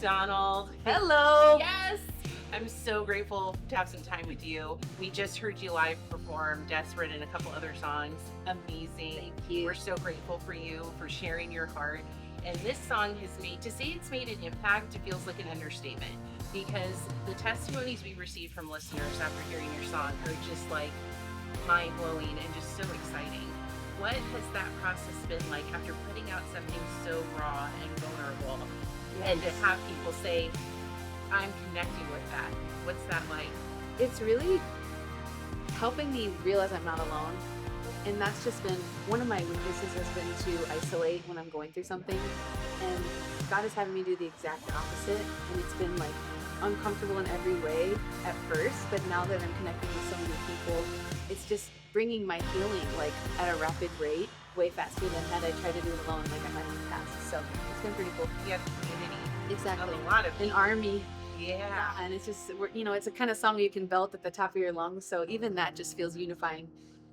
MacDonald. Hello. Yes! I'm so grateful to have some time with you. We just heard you live perform Desperate and a couple other songs. Amazing. Thank you. We're so grateful for you, for sharing your heart. And this song has made, to say it's made an impact, it feels like an understatement. Because the testimonies we received from listeners after hearing your song are just like mind-blowing and just so exciting. What has that process been like after putting out something so raw and vulnerable? Yes. And to have people say, I'm connecting with that. What's that like? It's really helping me realize I'm not alone. And that's just been one of my weaknesses, has been to isolate when I'm going through something. And God is having me do the exact opposite. And it's been like uncomfortable in every way at first, but now that I'm connecting with so many people, it's just bringing my healing like at a rapid rate, way faster than had I tried to do it alone like I had in the past. So it's been pretty cool. You have community. Exactly. A lot of An people. army. Yeah. And it's just, it's a kind of song you can belt at the top of your lungs. So even that just feels unifying.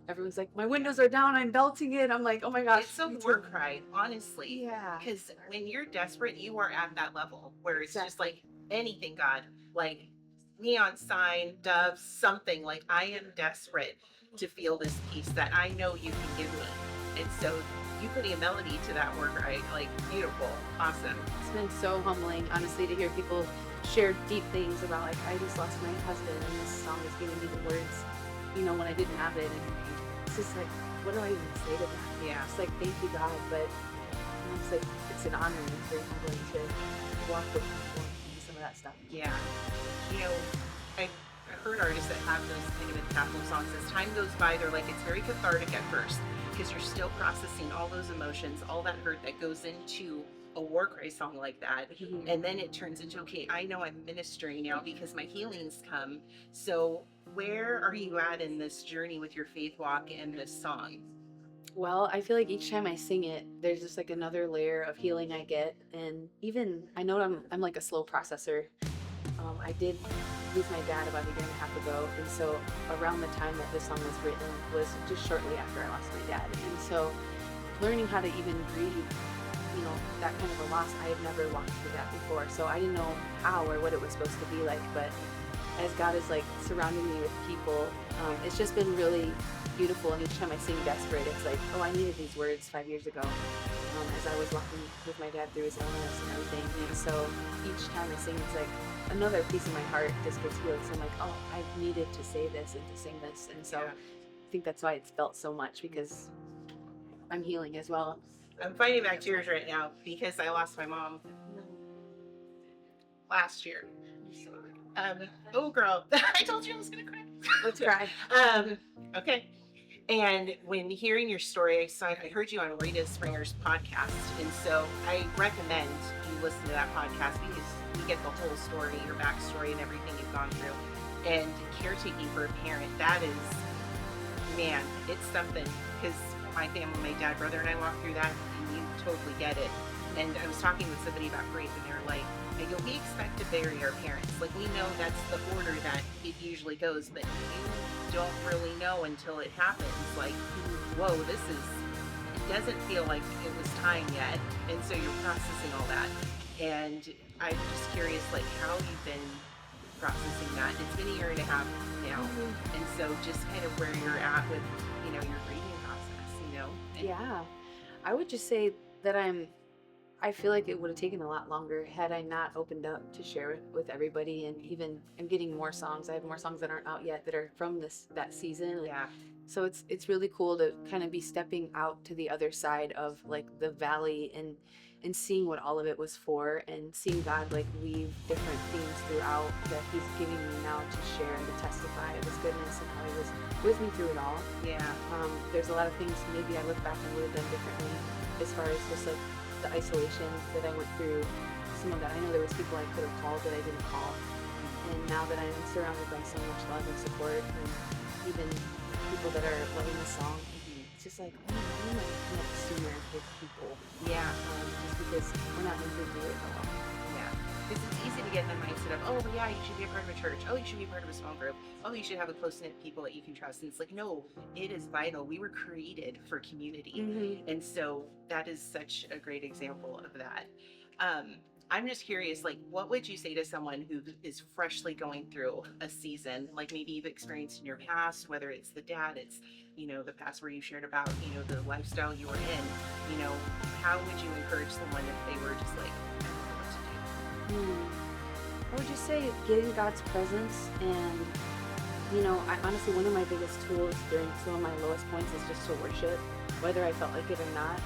Everyone's like, my windows are down, I'm belting it. I'm like, oh my gosh. It's a war cry, honestly. Yeah. Because when you're desperate, you are at that level where it's just Exactly. like anything, God, like neon sign, doves, something like I am desperate to feel this peace that I know you can give me. And so you putting a melody to that war cry, like beautiful, awesome. It's been so humbling, honestly, to hear people share deep things about like, I just lost my husband and this song is giving me the words, when I didn't have it. And it's just like, what do I even say to that? Yeah. It's like, thank you, God, but it's like, it's an honor and it's very humbling to walk with people and do some of that stuff. Yeah. I heard artists that have those kind of impactful songs. As time goes by, they're like, it's very cathartic at first because you're still processing all those emotions, all that hurt that goes into a war cry song like that. Mm-hmm. And then it turns into, okay, I know I'm ministering now because my healing's come. So where are you at in this journey with your faith walk and this song? Well, I feel like each time I sing it, there's just like another layer of healing I get. And even, I know I'm like a slow processor. I did lose my dad about a year and a half ago. And so around the time that this song was written was just shortly after I lost my dad. And so learning how to even grieve, that kind of a loss, I had never walked through that before. So I didn't know how or what it was supposed to be like. But as God is like surrounding me with people, it's just been really beautiful. And each time I sing Desperate, it's like, oh, I needed these words 5 years ago as I was walking with my dad through his illness and everything. And so each time I sing, it's like another piece of my heart just gets healed. So I'm like, oh, I needed to say this and to sing this. And so I think that's why it's felt so much, because I'm healing as well. I'm fighting back tears right now because I lost my mom last year. Oh girl, I told you I was gonna cry. Let's cry. Okay. And when hearing your story, I heard you on Rita Springer's podcast, and so I recommend you listen to that podcast because you get the whole story, your backstory, and everything you've gone through. And caretaking for a parent, that is, man, it's something. Because my family, my dad, brother, and I walked through that, and you totally get it. And I was talking with somebody about grief, and they were like, we expect to bury our parents. Like, we know that's the order that it usually goes, but you don't really know until it happens. Like, whoa, it doesn't feel like it was time yet. And so you're processing all that. And I'm just curious, like, how you've been processing that. It's been a year and a half now. Mm-hmm. And so just kind of where you're at with, your grieving process, And yeah. I would just say that I feel like it would have taken a lot longer had I not opened up to share it with everybody. And even I'm getting more songs. I have more songs that aren't out yet that are from that season. Yeah. So it's really cool to kind of be stepping out to the other side of like the valley and seeing what all of it was for, and seeing God like weave different themes throughout that He's giving me now to share and to testify of His goodness and how He was with me through it all. Yeah. There's a lot of things maybe I look back and would have done differently as far as just like the isolation that I went through. Some of that, I know there was people I could have called that I didn't call, and now that I'm surrounded by so much love and support, and even people that are loving the song, it's just like, oh, why am I connect sooner with people? Yeah. Just because we're not meant to do it alone. Yeah. Because it's easy to get in the mindset of, oh, well, yeah, you should be a part of a church. Oh, you should be a part of a small group. Oh, you should have a close-knit people that you can trust. And it's like, no, it is vital. We were created for community. Mm-hmm. And so that is such a great example of that. I'm just curious, like, what would you say to someone who is freshly going through a season, like maybe you've experienced in your past, whether it's the dad, it's, the past where you shared about, the lifestyle you were in, how would you encourage someone if they were just like, I don't know what to do? I would just say get in God's presence, and I honestly, one of my biggest tools during some of my lowest points is just to worship, whether I felt like it or not.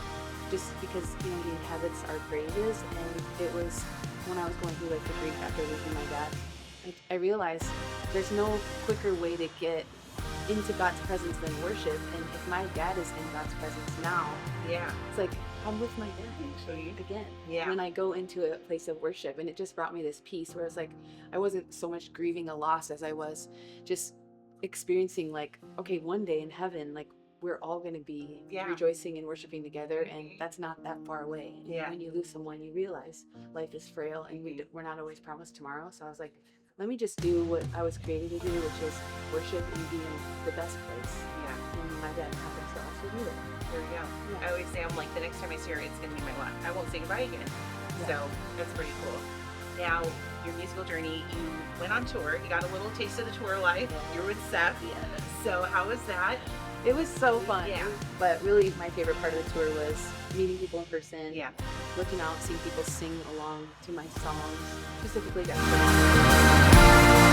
Just because He inhabits our praises, and it was when I was going through like the grief after losing my dad, I realized there's no quicker way to get into God's presence than worship. And if my dad is in God's presence now, Yeah. it's like I'm with my dad again. Yeah. When I go into a place of worship, and it just brought me this peace where it's like I wasn't so much grieving a loss as I was just experiencing like, okay, one day in heaven, like we're all going to be Yeah. rejoicing and worshiping together, and that's not that far away. And Yeah. when you lose someone, you realize life is frail, and we're not always promised tomorrow. So I was like, let me just do what I was created to do, which is worship and be in the best place. Yeah. And my dad happens to also do that. There you go. Yeah. I always say, I'm like, the next time I see her, it's going to be my last. I won't say goodbye again. Yeah. So that's pretty cool. Now, your musical journey, you went on tour. You got a little taste of the tour life. Yeah. You were with Seth. Yeah. So how was that? It was so fun. Yeah. But really, my favorite part of the tour was meeting people in person. Yeah. Looking out, seeing people sing along to my songs, specifically that.